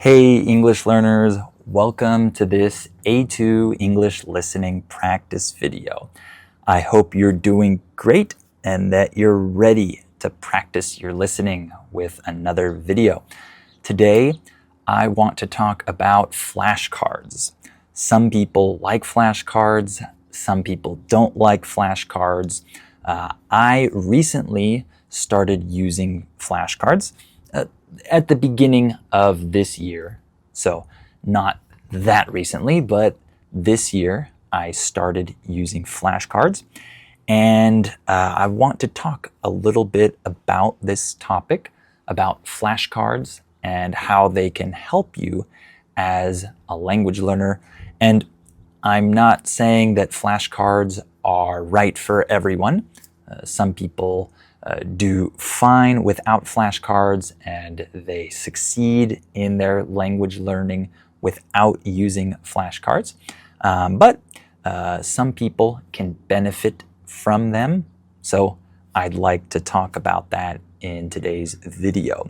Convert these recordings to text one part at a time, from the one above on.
Hey English learners, welcome to this A2 English listening practice video. I hope you're doing great and that you're ready to practice your listening with another video. Today, I want to talk about flashcards. Some people like flashcards, some people don't like flashcards. I recently started using flashcards at the beginning of this year. So not that recently, but this year I started using flashcards. And I want to talk a little bit about this topic, about flashcards and how they can help you as a language learner. And I'm not saying that flashcards are right for everyone. Some people do fine without flashcards and they succeed in their language learning without using flashcards. But some people can benefit from them. So I'd like to talk about that in today's video.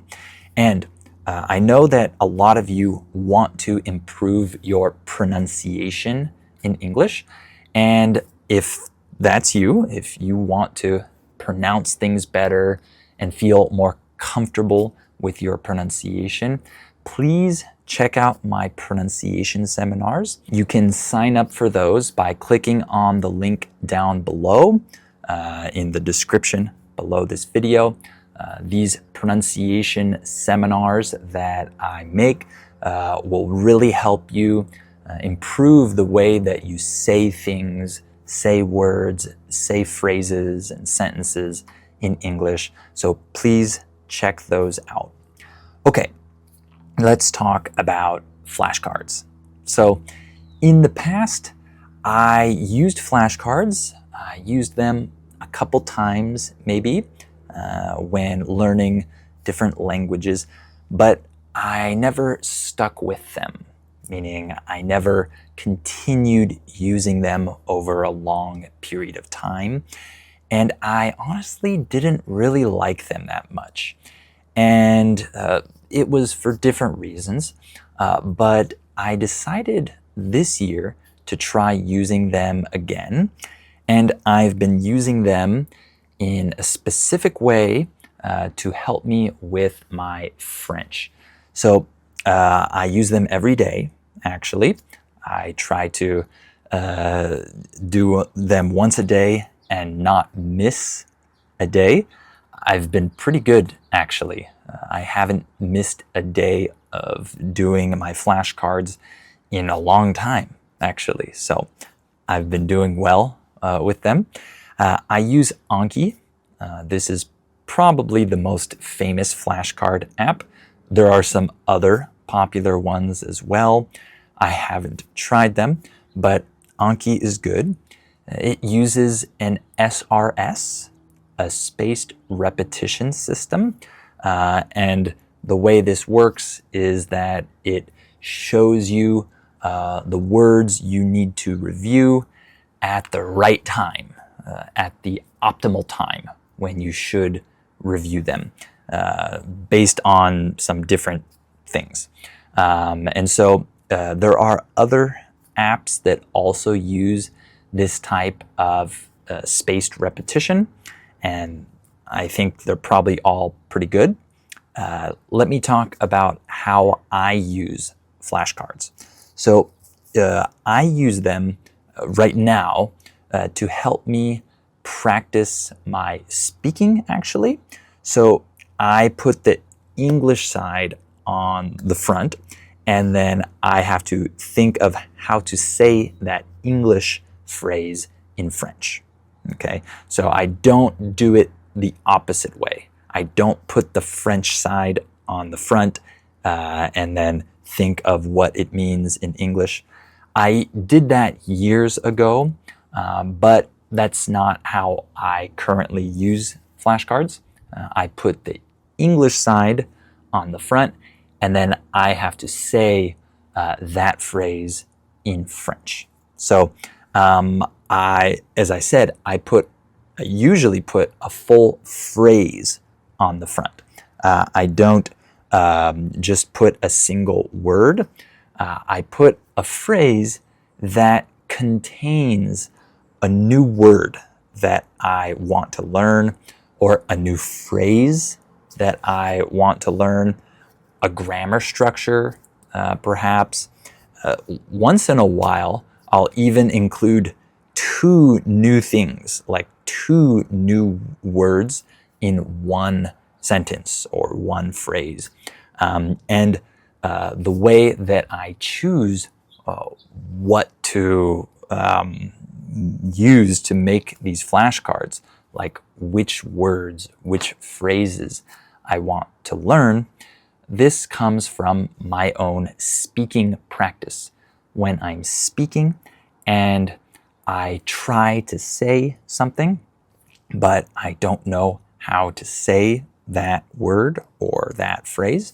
And I know that a lot of you want to improve your pronunciation in English. And if that's you, if you want to pronounce things better and feel more comfortable with your pronunciation, please check out my pronunciation seminars. You can sign up for those by clicking on the link down below in the description below this video. These pronunciation seminars that I make will really help you improve the way that you say things, say words, say phrases and sentences in English. So please check those out. Okay, let's talk about flashcards. So in the past, I used flashcards. I used them a couple times maybe when learning different languages, but I never stuck with them, meaning I never continued using them over a long period of time. And I honestly didn't really like them that much. And it was for different reasons. But I decided this year to try using them again. And I've been using them in a specific way to help me with my French. So I use them every day, actually. I try to do them once a day and not miss a day. I've been pretty good, actually. I haven't missed a day of doing my flashcards in a long time, actually. So I've been doing well with them. I use Anki. This is probably the most famous flashcard app. There are some other popular ones as well. I haven't tried them, but Anki is good. It uses an SRS, a spaced repetition system. And the way this works is that it shows you the words you need to review at the right time, at the optimal time when you should review them, based on some different things. And so there are other apps that also use this type of spaced repetition, and I think they're probably all pretty good. Let me talk about how I use flashcards. So I use them right now to help me practice my speaking, actually. So I put the English side on the front, and then I have to think of how to say that English phrase in French. Okay, so I don't do it the opposite way. I don't put the French side on the front and then think of what it means in English. I did that years ago, but that's not how I currently use flashcards. I put the English side on the front, and then I have to say that phrase in French. So as I said, I usually put a full phrase on the front. I don't just put a single word. I put a phrase that contains a new word that I want to learn, or a new phrase that I want to learn, a grammar structure, perhaps. Once in a while, I'll even include two new things, like two new words in one sentence or one phrase. And the way that I choose what to use to make these flashcards, like which words, which phrases I want to learn, this comes from my own speaking practice. When I'm speaking and I try to say something, but I don't know how to say that word or that phrase,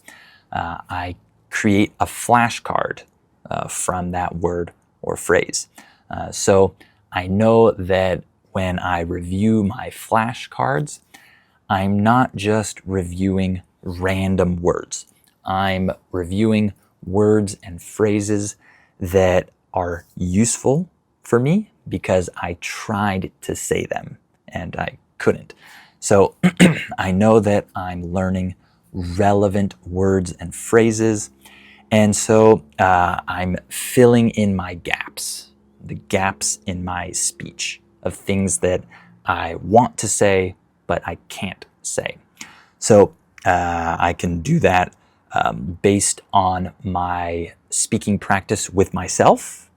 I create a flashcard from that word or phrase. So I know that when I review my flashcards, I'm not just reviewing random words. I'm reviewing words and phrases that are useful for me because I tried to say them and I couldn't. So I know that I'm learning relevant words and phrases, and so I'm filling in my gaps, the gaps in my speech of things that I want to say but I can't say. So I can do that based on my speaking practice with myself,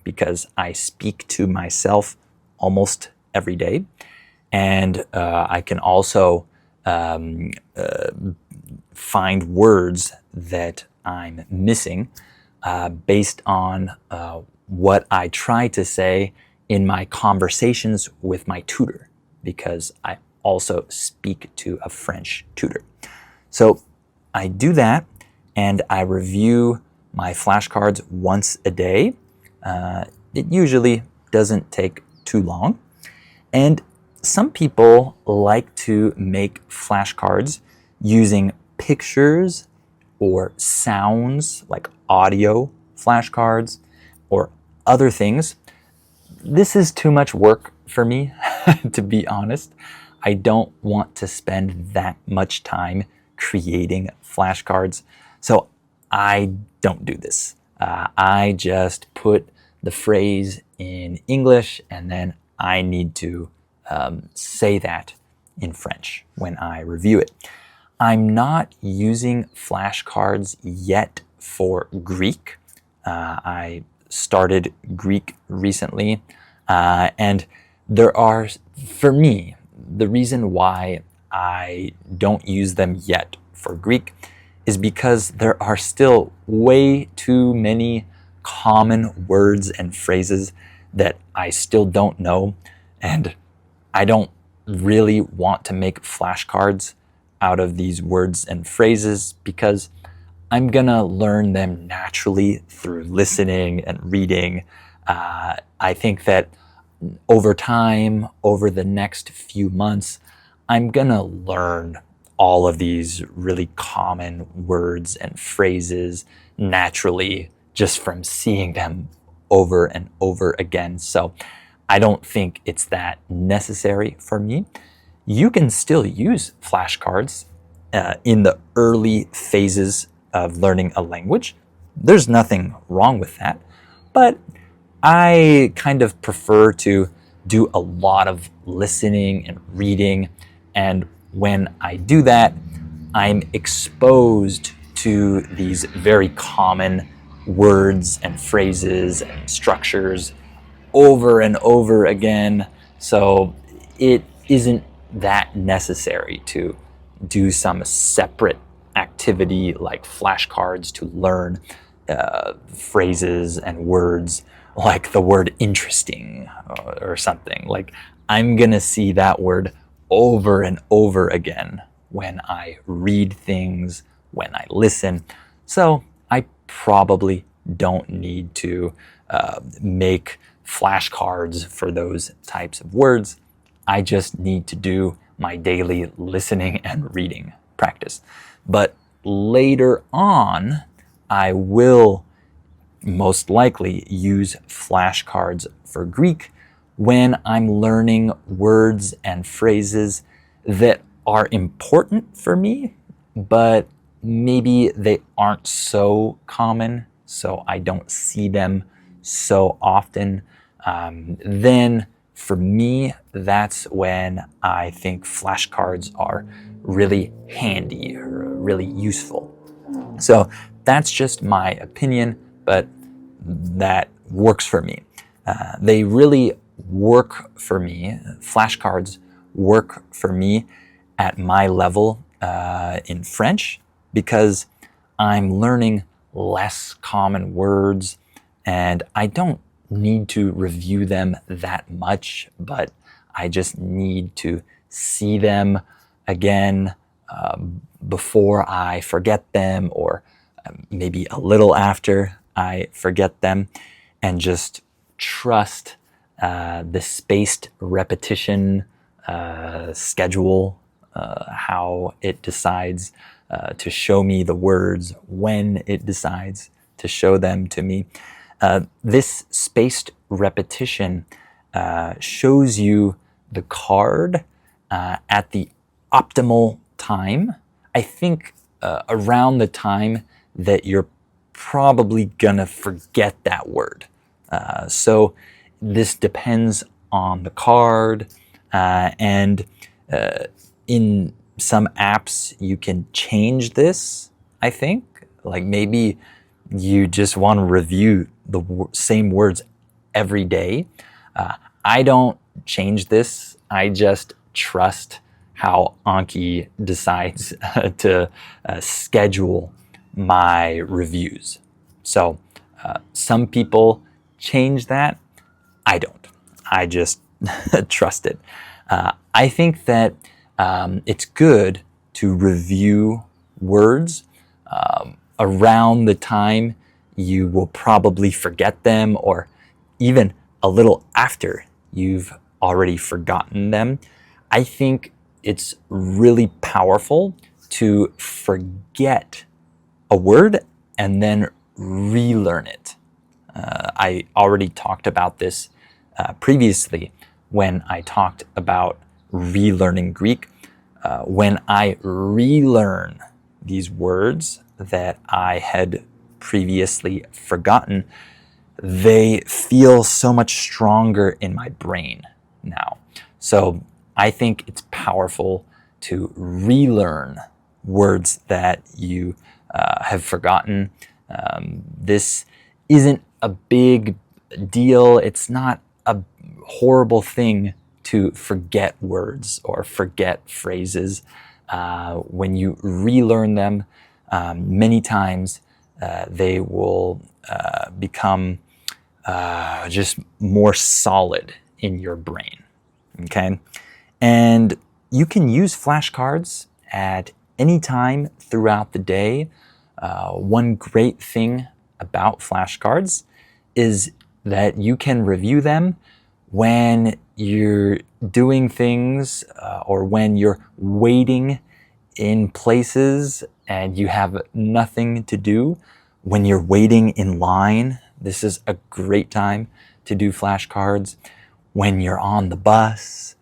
because I speak to myself almost every day. And I can also find words that I'm missing based on what I try to say in my conversations with my tutor, because I also speak to a French tutor. So I do that, and I review my flashcards once a day. It usually doesn't take too long. And some people like to make flashcards using pictures or sounds, like audio flashcards or other things. This is too much work for me, to be honest. I don't want to spend that much time creating flashcards, so I don't do this. I just put the phrase in English, and then I need to say that in French when I review it. I'm not using flashcards yet for Greek. I started Greek recently, and there are, for me, the reason why I don't use them yet for Greek is because there are still way too many common words and phrases that I still don't know, and I don't really want to make flashcards out of these words and phrases because I'm gonna learn them naturally through listening and reading. I think that over time, over the next few months, I'm gonna learn all of these really common words and phrases naturally just from seeing them over and over again. So I don't think it's that necessary for me. You can still use flashcards in the early phases of learning a language. There's nothing wrong with that. But I kind of prefer to do a lot of listening and reading. And when I do that, I'm exposed to these very common words and phrases and structures over and over again. So it isn't that necessary to do some separate activity like flashcards to learn phrases and words, like the word interesting or something. Like, I'm gonna see that word over and over again when I read things, when I listen. So I probably don't need to make flashcards for those types of words. I just need to do my daily listening and reading practice. But later on, I will most likely use flashcards for Greek when I'm learning words and phrases that are important for me, but maybe they aren't so common, so I don't see them so often. Then for me, that's when I think flashcards are really handy or really useful. So that's just my opinion, but that works for me. They really work for me. Flashcards work for me at my level in French because I'm learning less common words and I don't need to review them that much, but I just need to see them again before I forget them, or maybe a little after I forget them, and just trust the spaced repetition schedule, how it decides to show me the words when it decides to show them to me. This spaced repetition shows you the card at the optimal time. I think around the time that you're probably gonna forget that word. So this depends on the card, and in some apps you can change this, I think. Like maybe you just want to review the same words every day. I don't change this. I just trust how Anki decides to schedule my reviews. So some people change that. I don't. I just trust it. I think that it's good to review words around the time you will probably forget them, or even a little after you've already forgotten them. I think it's really powerful to forget a word and then relearn it. I already talked about this previously when I talked about relearning Greek. When I relearn these words that I had previously forgotten, they feel so much stronger in my brain now. So I think it's powerful to relearn words that you have forgotten. This isn't a big deal. It's not a horrible thing to forget words or forget phrases. When you relearn them, many times they will become just more solid in your brain. Okay? And you can use flashcards at any time throughout the day. One great thing about flashcards is that you can review them when you're doing things or when you're waiting in places and you have nothing to do. When you're waiting in line, this is a great time to do flashcards. When you're on the bus,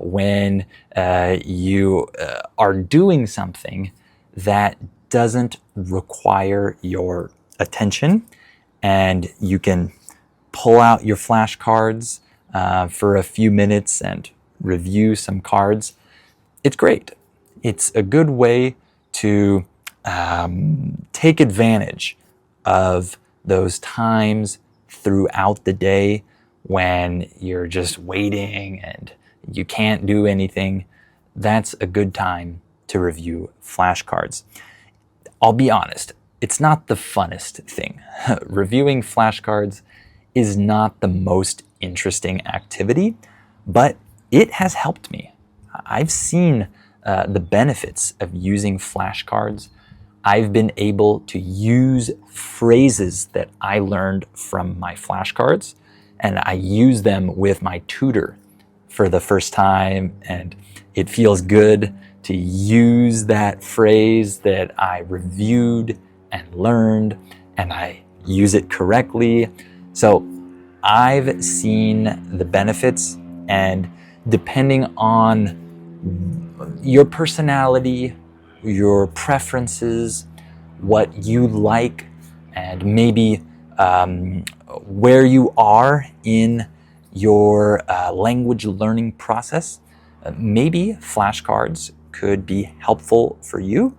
when you are doing something that doesn't require your attention, and you can pull out your flashcards for a few minutes and review some cards. It's great. It's a good way to take advantage of those times throughout the day when you're just waiting and you can't do anything. That's a good time to review flashcards. I'll be honest, it's not the funnest thing. Reviewing flashcards is not the most interesting activity, but it has helped me. I've seen the benefits of using flashcards. I've been able to use phrases that I learned from my flashcards, and I use them with my tutor for the first time, and it feels good to use that phrase that I reviewed and learned, and I use it correctly. So I've seen the benefits, and depending on your personality, your preferences, what you like, and maybe where you are in your language learning process, maybe flashcards could be helpful for you.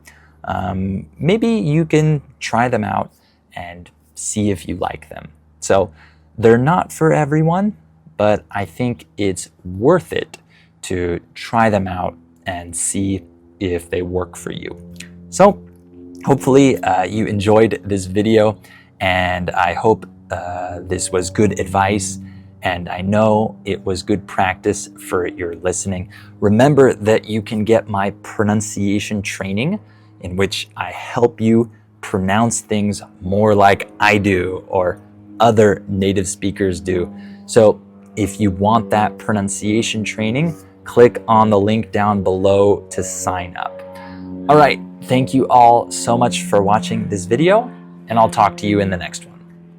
Maybe you can try them out and see if you like them. So they're not for everyone, but I think it's worth it to try them out and see if they work for you. So hopefully you enjoyed this video, and I hope this was good advice, and I know it was good practice for your listening. Remember that you can get my pronunciation training, in which I help you pronounce things more like I do or other native speakers do. So if you want that pronunciation training, click on the link down below to sign up. All right, thank you all so much for watching this video, and I'll talk to you in the next one.